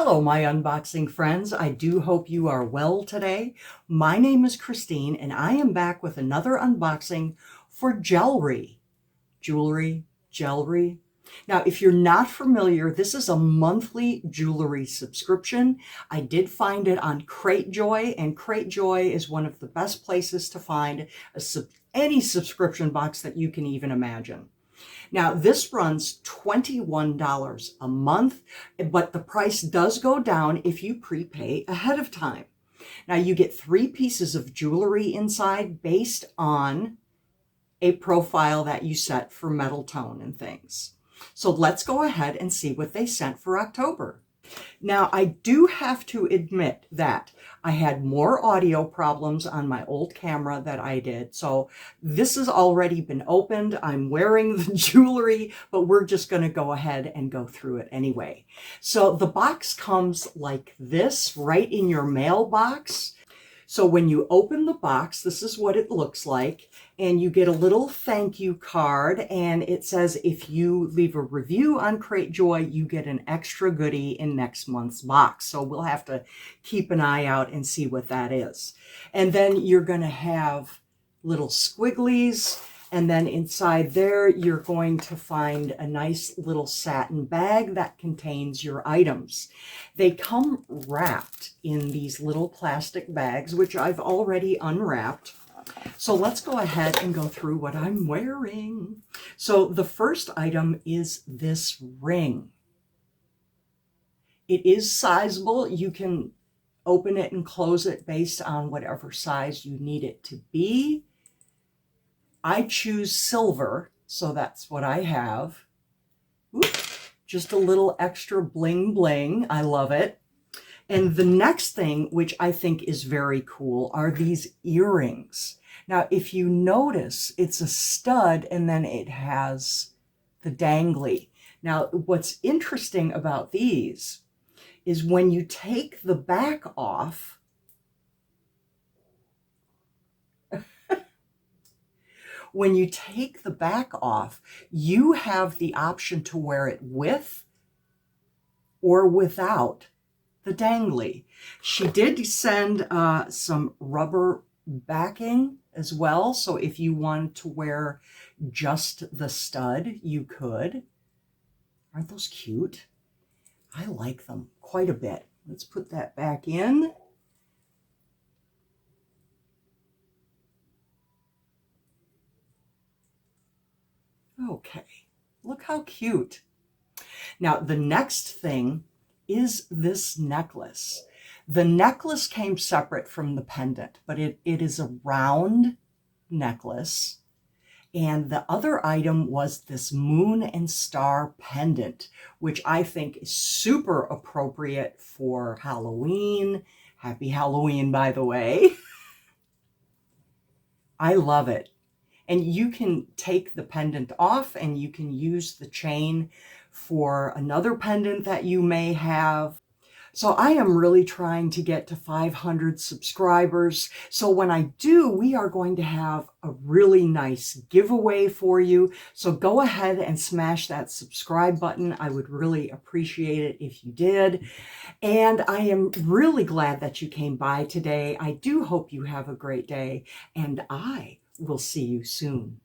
Hello, my unboxing friends. I do hope you are well today. My name is Christine, and I am back with another unboxing for Gelry Jewelry. Now, if you're not familiar, this is a monthly jewelry subscription. I did find it on Cratejoy, and Cratejoy is one of the best places to find any subscription box that you can even imagine. Now, this runs $21 a month, but the price does go down if you prepay ahead of time. Now, you get 3 pieces of jewelry inside based on a profile that you set for metal tone and things. So let's go ahead and see what they sent for October. Now, I do have to admit that I had more audio problems on my old camera that I did. So this has already been opened. I'm wearing the jewelry, but we're just going to go ahead and go through it anyway. So the box comes like this right in your mailbox. So when you open the box, this is what it looks like, and you get a little thank you card, and it says if you leave a review on Cratejoy, you get an extra goodie in next month's box. So we'll have to keep an eye out and see what that is. And then you're going to have little squigglies, and then inside there, you're going to find a nice little satin bag that contains your items. They come wrapped in these little plastic bags, which I've already unwrapped. So let's go ahead and go through what I'm wearing. So the first item is this ring. It is sizable. You can open it and close it based on whatever size you need it to be. I choose silver, so that's what I have. Ooh, just a little extra bling bling. I love it. And the next thing, which I think is very cool, are these earrings. Now, if you notice, it's a stud and then it has the dangly. Now, what's interesting about these is when you take the back off, you have the option to wear it with or without the dangly. She did send some rubber backing as well, so if you wanted to wear just the stud, you could. Aren't those cute? I like them quite a bit. Let's put that back in. Okay, look how cute. Now, the next thing is this necklace. The necklace came separate from the pendant, but it is a round necklace. And the other item was this moon and star pendant, which I think is super appropriate for Halloween. Happy Halloween, by the way. I love it. And you can take the pendant off and you can use the chain for another pendant that you may have. So I am really trying to get to 500 subscribers. So when I do, we are going to have a really nice giveaway for you. So go ahead and smash that subscribe button. I would really appreciate it if you did. And I am really glad that you came by today. I do hope you have a great day, and I will see you soon.